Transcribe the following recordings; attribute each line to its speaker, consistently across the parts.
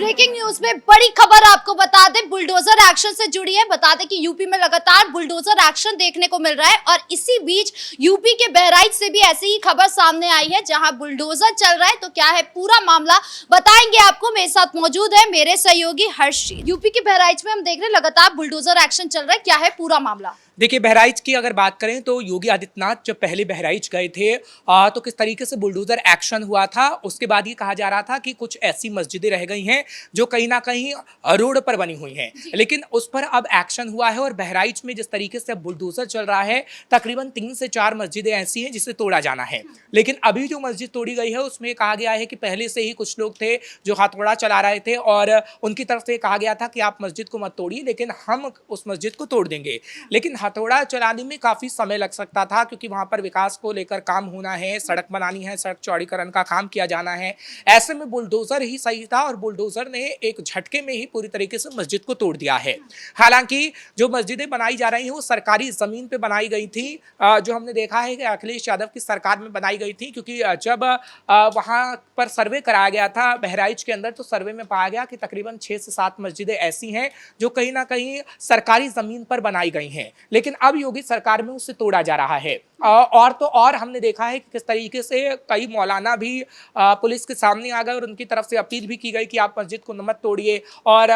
Speaker 1: Breaking news में बड़ी खबर आपको बता दें, बुलडोजर एक्शन से जुड़ी है। बता दें कि यूपी में लगातार बुलडोजर एक्शन देखने को मिल रहा है और इसी बीच यूपी के बहराइच से भी ऐसी ही खबर सामने आई है जहां बुलडोजर चल रहा है। तो क्या है पूरा मामला बताएंगे आपको। मेरे साथ मौजूद है मेरे सहयोगी हर्ष। यूपी के बहराइच में हम देख रहे हैं लगातार बुलडोजर एक्शन चल रहा है, क्या है पूरा मामला?
Speaker 2: देखिए, बहराइच की अगर बात करें तो योगी आदित्यनाथ जब पहले बहराइच गए थे तो किस तरीके से बुलडोजर एक्शन हुआ था। उसके बाद ये कहा जा रहा था कि कुछ ऐसी मस्जिदें रह गई हैं जो कहीं ना कहीं रोड पर बनी हुई हैं, लेकिन उस पर अब एक्शन हुआ है। और बहराइच में जिस तरीके से अब बुलडोजर चल रहा है, तकरीबन 3 से 4 मस्जिदें ऐसी हैं जिसे तोड़ा जाना है। लेकिन अभी जो मस्जिद तोड़ी गई है उसमें कहा गया है कि पहले से ही कुछ लोग थे जो हथौड़ा चला रहे थे और उनकी तरफ से कहा गया था कि आप मस्जिद को मत तोड़िए, लेकिन हम उस मस्जिद को तोड़ देंगे। लेकिन हथौड़ा चलाने में काफी समय लग सकता था क्योंकि वहां पर विकास को लेकर काम होना है, सड़क बनानी है, सड़क चौड़ीकरण का काम किया जाना है। ऐसे में बुलडोजर ही सही था और बुलडोजर ने एक झटके में ही पूरी तरीके से मस्जिद को तोड़ दिया है। हालांकि जो मस्जिदें बनाई जा रही हैं वो सरकारी जमीन पे बनाई गई थी, जो हमने देखा है कि अखिलेश यादव की सरकार में बनाई गई थी। क्योंकि जब वहां पर सर्वे कराया गया था बहराइच के अंदर, तो सर्वे में पाया गया कि तकरीबन 6 से 7 मस्जिदें ऐसी हैं जो कहीं ना कहीं सरकारी जमीन पर बनाई गई हैं, लेकिन अब योगी सरकार में उसे तोड़ा जा रहा है। और तो और हमने देखा है कि किस तरीके से कई मौलाना भी पुलिस के सामने आ गए और उनकी तरफ से अपील भी की गई कि आप मस्जिद को मत तोड़िए। और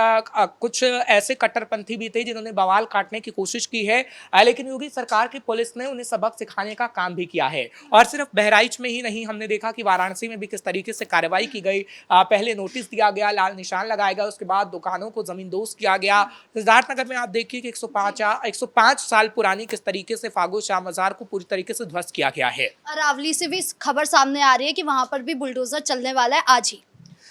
Speaker 2: कुछ ऐसे कट्टरपंथी भी थे जिन्होंने बवाल काटने की कोशिश की है, लेकिन योगी सरकार की पुलिस ने उन्हें सबक सिखाने का काम भी किया है। और सिर्फ बहराइच में ही नहीं, हमने देखा कि वाराणसी में भी किस तरीके से कार्रवाई की गई। पहले नोटिस दिया गया, लाल निशान लगाया गया, उसके बाद दुकानों को जमींदोज किया गया। सिद्धार्थनगर में आप देखिए कि 105 साल पुरानी किस तरीके से फागो शाह मजार को पूरी तरीके से ध्वस्त किया गया है।
Speaker 1: अरावली से भी खबर सामने आ रही है कि वहां पर भी बुलडोजर चलने वाला है आज ही।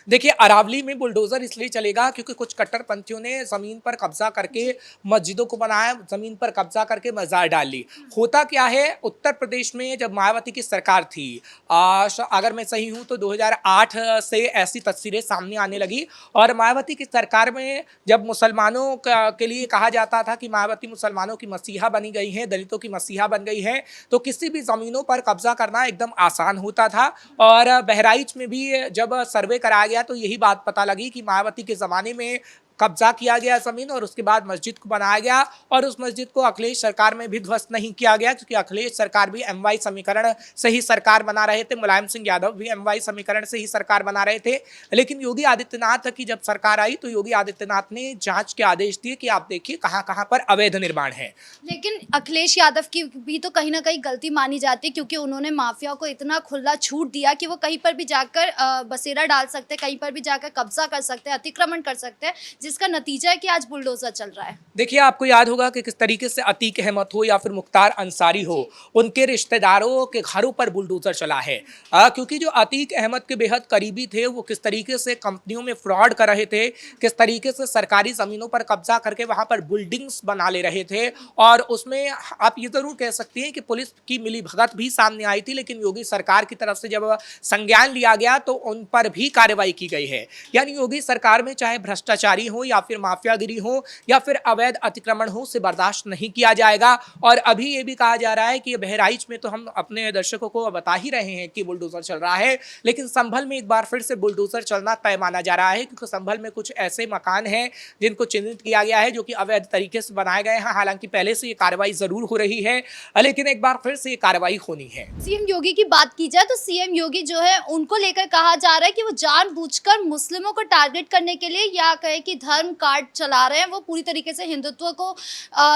Speaker 2: देखिए, अरावली में बुलडोजर इसलिए चलेगा क्योंकि कुछ कट्टरपंथियों ने जमीन पर कब्जा करके मस्जिदों को बनाया, जमीन पर कब्जा करके मजार डाल ली। होता क्या है, उत्तर प्रदेश में जब मायावती की सरकार थी, अगर मैं सही हूं तो 2008 से ऐसी तस्वीरें सामने आने लगी। और मायावती की सरकार में जब मुसलमानों के लिए कहा जाता था कि मायावती मुसलमानों की मसीहा बनी गई है, दलितों की मसीहा बन गई है, तो किसी भी जमीनों पर कब्जा करना एकदम आसान होता था। और बहराइच में भी जब सर्वे कराया तो यही बात पता लगी कि मायावती के जमाने में कब्जा किया गया जमीन और उसके बाद मस्जिद को बनाया गया। और उस मस्जिद को अखिलेश सरकार में भी ध्वस्त नहीं किया गया क्योंकि अखिलेश सरकार भी एमवाई समीकरण से ही सरकार बना रहे थे, मुलायम सिंह यादव भी एमवाई समीकरण से ही सरकार बना रहे थे। लेकिन योगी आदित्यनाथ की जब सरकार आई तो योगी आदित्यनाथ ने जांच के आदेश दिए कि आप देखिए कहां कहां पर अवैध निर्माण है।
Speaker 1: लेकिन अखिलेश यादव की भी तो कहीं ना कहीं गलती मानी जाती है क्योंकि उन्होंने माफिया को इतना खुला छूट दिया कि वो कहीं पर भी जाकर बसेरा डाल सकते हैं, कहीं पर भी जाकर कब्जा कर सकते हैं, अतिक्रमण कर सकते हैं, जिसका नतीजा है कि आज बुलडोजर चल रहा है।
Speaker 2: देखिए, आपको याद होगा कि किस तरीके से अतीक अहमद हो या फिर मुख्तार अंसारी हो, उनके रिश्तेदारों के घरों पर बुलडोजर चला है। क्योंकि जो अतीक अहमद के बेहद करीबी थे वो किस तरीके से कंपनियों में फ्रॉड कर रहे थे, किस तरीके से सरकारी जमीनों पर कब्जा करके वहां पर बिल्डिंग्स बना ले रहे थे। और उसमें आप ये जरूर कह सकते हैं कि पुलिस की मिलीभगत भी सामने आई थी, लेकिन योगी सरकार की तरफ से जब संज्ञान लिया गया तो उन पर भी कार्रवाई की गई है। यानी योगी सरकार में चाहे भ्रष्टाचारी हो या फिर माफियागिरी हो या फिर अवैध अतिक्रमण हो, उसे बर्दाश्त नहीं किया जाएगा। और अभी ये भी कहा जा रहा है कि बहराइच में तो हम अपने दर्शकों को बता ही रहे हैं कि बुलडोजर चल रहा है, लेकिन संभल में एक बार फिर से बुलडोजर चलना तय माना जा रहा है क्योंकि संभल में कुछ ऐसे मकान हैं जिनको चिन्हित किया गया है जो कि अवैध तरीके से बनाए गए हैं। हालांकि पहले से ये कार्रवाई जरूर हो रही है, लेकिन एक बार फिर से ये कार्रवाई होनी है।
Speaker 1: सीएम योगी की बात की जाए तो सीएम योगी जो है उनको लेकर कहा जा रहा है कि वो जानबूझकर मुस्लिमों को टारगेट करने के लिए या कहे कि धर्म कार्ड चला रहे हैं, वो पूरी तरीके से हिंदुत्व को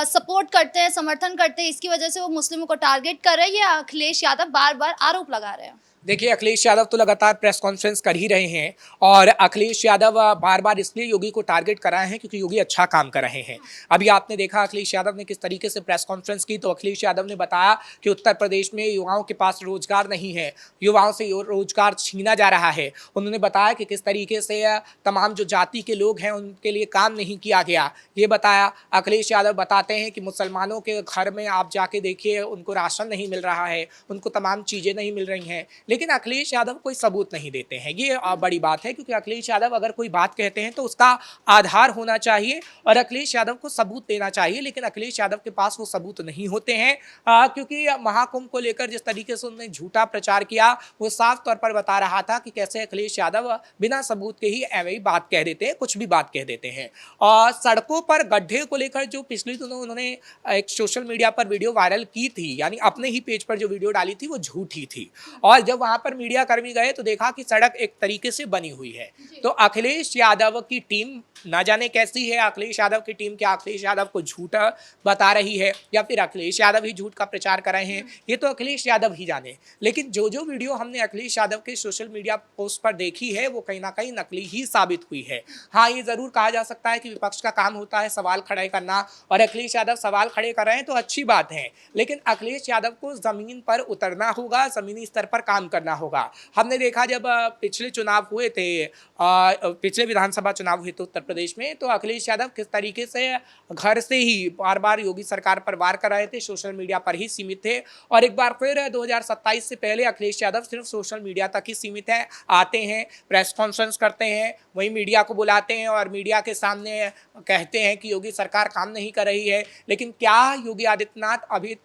Speaker 1: सपोर्ट करते हैं, समर्थन करते हैं, इसकी वजह से वो मुस्लिमों को टारगेट कर रहे हैं। ये अखिलेश यादव बार बार आरोप लगा रहे हैं।
Speaker 2: देखिए, अखिलेश यादव तो लगातार प्रेस कॉन्फ्रेंस कर ही रहे हैं और अखिलेश यादव बार बार इसलिए योगी को टारगेट कर रहे हैं क्योंकि योगी अच्छा काम कर रहे हैं। अभी आपने देखा अखिलेश यादव ने किस तरीके से प्रेस कॉन्फ्रेंस की, तो अखिलेश यादव ने बताया कि उत्तर प्रदेश में युवाओं के पास रोजगार नहीं है, युवाओं से रोजगार छीना जा रहा है। उन्होंने बताया कि किस तरीके से तमाम जो जाति के लोग हैं उनके लिए काम नहीं किया गया, ये बताया। अखिलेश यादव बताते हैं कि मुसलमानों के घर में आप जाके देखिए, उनको राशन नहीं मिल रहा है, उनको तमाम चीज़ें नहीं मिल रही हैं। लेकिन अखिलेश यादव कोई सबूत नहीं देते हैं। ये बड़ी बात है, क्योंकि अखिलेश यादव अगर कोई बात कहते हैं तो उसका आधार होना चाहिए और अखिलेश यादव को सबूत देना चाहिए, लेकिन अखिलेश यादव के पास वो सबूत नहीं होते हैं। क्योंकि महाकुंभ को लेकर जिस तरीके से उन्होंने झूठा प्रचार किया, वो साफ तौर पर बता रहा था कि कैसे अखिलेश यादव बिना सबूत के ही ऐसी बात कह देते हैं, कुछ भी बात कह देते हैं। और सड़कों पर गड्ढे को लेकर जो पिछले दिनों उन्होंने एक सोशल मीडिया पर वीडियो वायरल की थी, यानी अपने ही पेज पर जो वीडियो डाली थी वो झूठी थी, और जब वहां पर मीडिया कर्मी गए तो देखा कि सड़क एक तरीके से बनी हुई है। तो अखिलेश यादव की टीम ना जाने कैसी है, अखिलेश यादव की टीम क्या अखिलेश यादव को झूठा बता रही है या फिर अखिलेश यादव ही झूठ का प्रचार कर रहे हैं, ये तो अखिलेश यादव ही जाने। लेकिन जो जो वीडियो हमने अखिलेश यादव के सोशल मीडिया पोस्ट पर देखी है वो कहीं ना कहीं नकली ही साबित हुई है। हाँ, ये जरूर कहा जा सकता है कि विपक्ष का काम होता है सवाल खड़े करना, और अखिलेश यादव सवाल खड़े कर रहे हैं तो अच्छी बात है, लेकिन अखिलेश यादव को जमीन पर उतरना होगा, जमीनी स्तर पर काम करना होगा। हमने देखा जब पिछले चुनाव हुए थे, पिछले विधानसभा चुनाव हुए थे उत्तर प्रदेश में, तो अखिलेश यादव किस तरीके से घर से ही बार बार योगी सरकार पर वार कर रहे थे, सोशल मीडिया पर ही सीमित थे। और एक बार फिर 2027 से पहले अखिलेश यादव सिर्फ सोशल मीडिया तक ही सीमित है, आते हैं, प्रेस कॉन्फ्रेंस करते हैं, वहीं मीडिया को बुलाते हैं और मीडिया के सामने कहते हैं कि योगी सरकार काम नहीं कर रही है। लेकिन क्या योगी आदित्यनाथ अभी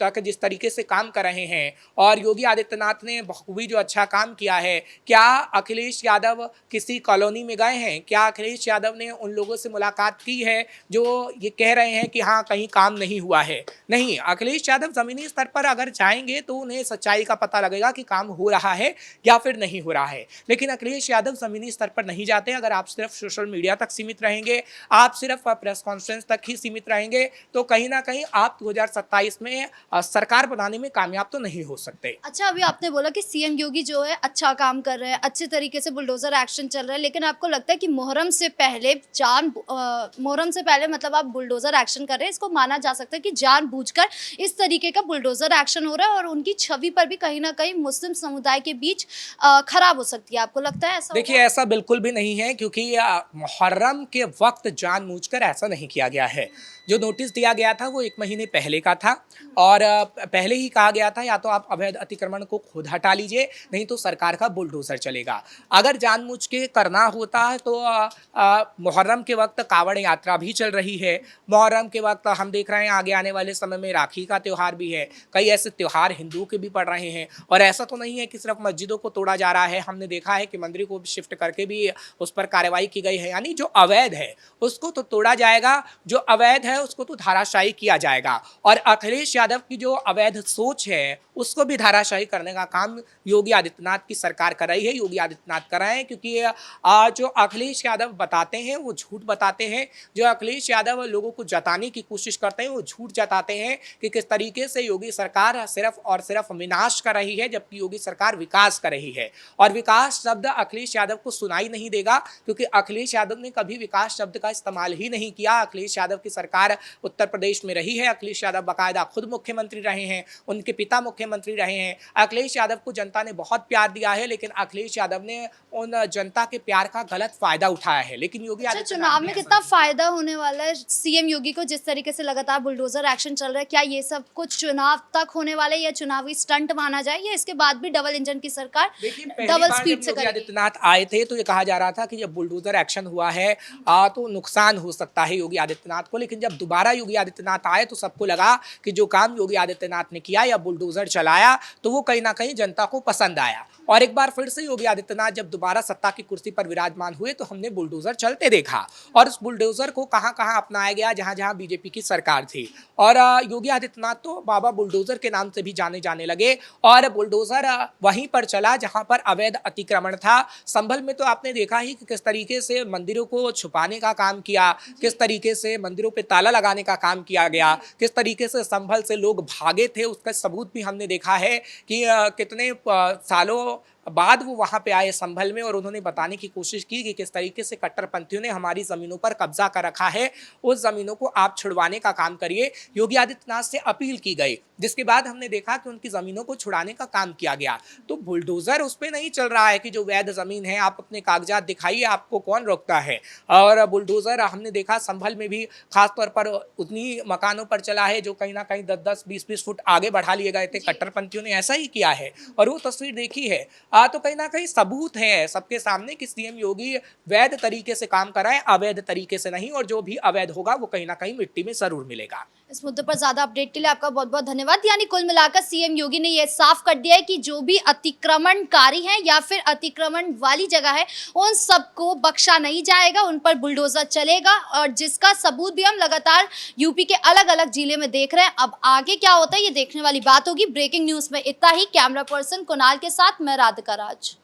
Speaker 2: तक जिस तरीके से काम कर रहे हैं, और योगी आदित्यनाथ ने बखूबी जो अच्छा काम किया है, क्या अखिलेश यादव किसी कॉलोनी में गए हैं? क्या अखिलेश यादव ने उन लोगों से मुलाकात की है जो ये कह रहे हैं कि हाँ कहीं काम नहीं हुआ है? नहीं, अखिलेश यादव जमीनी स्तर पर अगर जाएंगे तो उन्हें सच्चाई का पता लगेगा कि काम हो रहा है या फिर नहीं हो रहा है। लेकिन अखिलेश यादव जमीनी स्तर पर नहीं जाते। अगर आप सिर्फ सोशल मीडिया तक सीमित रहेंगे, आप सिर्फ प्रेस कॉन्फ्रेंस तक ही सीमित रहेंगे, तो कहीं ना कहीं आप 2027 में सरकार बनाने में कामयाब तो नहीं हो सकते।
Speaker 1: अच्छा, अभी आपने बोला कि सीएम योगी जो है अच्छा काम कर रहे हैं, अच्छे तरीके से बुलडोजर एक्शन चल रहा है, लेकिन आपको लगता है कि मुहर्रम से पहले मतलब आप बुलडोजर एक्शन कर रहे हैं, इसको माना जा सकता है कि जानबूझकर इस तरीके का बुलडोजर एक्शन हो रहा है और उनकी छवि पर भी कहीं ना कहीं मुस्लिम समुदाय के बीच खराब हो सकती है? आपको लगता है ऐसा?
Speaker 2: देखिए, ऐसा बिल्कुल भी नहीं है, क्योंकि मुहर्रम के वक्त जानबूझकर ऐसा नहीं किया गया है। जो नोटिस दिया गया था वो 1 महीने पहले का था, और पहले ही कहा गया था या तो आप अवैध अतिक्रमण को खुद हटा लीजिए, नहीं तो सरकार का बुलडोजर चलेगा। अगर जानबूझ के करना होता है तो मुहर्रम के वक्त कावड़ यात्रा भी चल रही है, मुहर्रम के वक्त हम देख रहे हैं आगे आने वाले समय में राखी का त्यौहार भी है, कई ऐसे त्यौहार हिंदुओं के भी पड़ रहे हैं। और ऐसा तो नहीं है कि सिर्फ मस्जिदों को तोड़ा जा रहा है, हमने देखा है कि मंदिर को शिफ्ट करके भी उस पर कार्रवाई की गई है। यानी जो अवैध है उसको तो तोड़ा जाएगा, जो अवैध है उसको तो धाराशाही किया जाएगा। और अखिलेश यादव की जो अवैध सोच है उसको भी धाराशाही करने का काम योगी आदित्यनाथ की सरकार कर रही है, योगी आदित्यनाथ कर रहे हैं। क्योंकि जो अखिलेश यादव बताते हैं वो झूठ बताते हैं, जो अखिलेश यादव लोगों को जताने की कोशिश करते हैं वो झूठ जताते हैं कि किस तरीके से योगी सरकार सिर्फ और सिर्फ विनाश कर रही है, जबकि योगी सरकार विकास कर रही है। और विकास शब्द अखिलेश यादव को सुनाई नहीं देगा, क्योंकि अखिलेश यादव ने कभी विकास शब्द का इस्तेमाल ही नहीं किया। अखिलेश यादव की सरकार उत्तर प्रदेश में रही है, अखिलेश यादव बाकायदा खुद मुख्यमंत्री रहे हैं, उनके पिता मुख्यमंत्री रहे हैं। अखिलेश यादव को जनता ने बहुत प्यार दिया है, लेकिन अखिलेश यादव ने उन जनता के प्यार का गलत फायदा उठाया है। लेकिन योगी
Speaker 1: चुनाव में कितना फायदा होने वाला है सीएम योगी को, जिस तरीके से लगातार बुलडोजर एक्शन चल रहा है? क्या ये सब कुछ चुनाव तक होने वाले या चुनावी स्टंट माना जाए, या इसके बाद भी डबल इंजन की सरकार डबल स्पीड से करेगी?
Speaker 2: आदित्यनाथ आए थे तो ये कहा जा रहा था कि जब बुलडोजर एक्शन हुआ है तो नुकसान हो सकता है योगी आदित्यनाथ को, लेकिन जब दोबारा योगी आदित्यनाथ आए तो सबको लगा कि जो काम योगी आदित्यनाथ ने किया या बुलडोजर चलाया तो वो कहीं ना कहीं जनता को पसंद आया। और एक बार फिर से योगी आदित्यनाथ जब दोबारा सत्ता की कुर्सी पर विराजमान हुए तो हमने बुलडोजर चलते देखा, और उस बुलडोजर को कहां कहां अपनाया गया जहां जहां बीजेपी की सरकार थी। और योगी आदित्यनाथ तो बाबा बुलडोजर के नाम से भी जाने जाने लगे, और बुलडोजर वहीं पर चला जहां पर अवैध अतिक्रमण था। संभल में तो आपने देखा ही कि किस तरीके से मंदिरों को छुपाने का काम किया, किस तरीके से मंदिरों पे ताला लगाने का काम किया गया, किस तरीके से संभल से लोग भागे थे, उसका सबूत भी हमने देखा है कि कितने सालों बाद वो वहां पे आए संभल में और उन्होंने बताने की कोशिश की कि किस तरीके से कट्टरपंथियों ने हमारी जमीनों पर कब्जा कर रखा है, उस जमीनों को आप छुड़वाने का काम करिए। योगी आदित्यनाथ से अपील की गई, जिसके बाद हमने देखा कि उनकी जमीनों को छुड़ाने का काम किया गया। तो बुलडोजर उस पर नहीं चल रहा है कि जो वैध जमीन है आप अपने कागजात दिखाइए, आपको कौन रोकता है। और बुलडोजर हमने देखा संभल में भी खासतौर पर उन्हीं मकानों पर चला है जो कहीं ना कहीं 10-10, 20-20 फुट आगे बढ़ा लिए गए थे। कट्टरपंथियों ने ऐसा ही किया है और वो तस्वीर देखी है। तो कहीं ना कहीं सबूत है सबके सामने कि सीएम योगी वैध तरीके से काम कराए, अवैध तरीके से नहीं, और जो भी अवैध होगा वो कहीं ना कहीं मिट्टी में जरूर मिलेगा।
Speaker 1: इस मुद्दे पर ज्यादा अपडेट के लिए आपका बहुत बहुत धन्यवाद। यानी कुल मिलाकर सीएम योगी ने यह साफ कर दिया है कि जो भी अतिक्रमणकारी हैं या फिर अतिक्रमण वाली जगह है उन सबको बख्शा नहीं जाएगा, उन पर बुलडोजर चलेगा, और जिसका सबूत भी हम लगातार यूपी के अलग अलग जिले में देख रहे हैं। अब आगे क्या होता है ये देखने वाली बात होगी। ब्रेकिंग न्यूज में इतना ही। कैमरा पर्सन कुणाल के साथ मैं राधिका राज।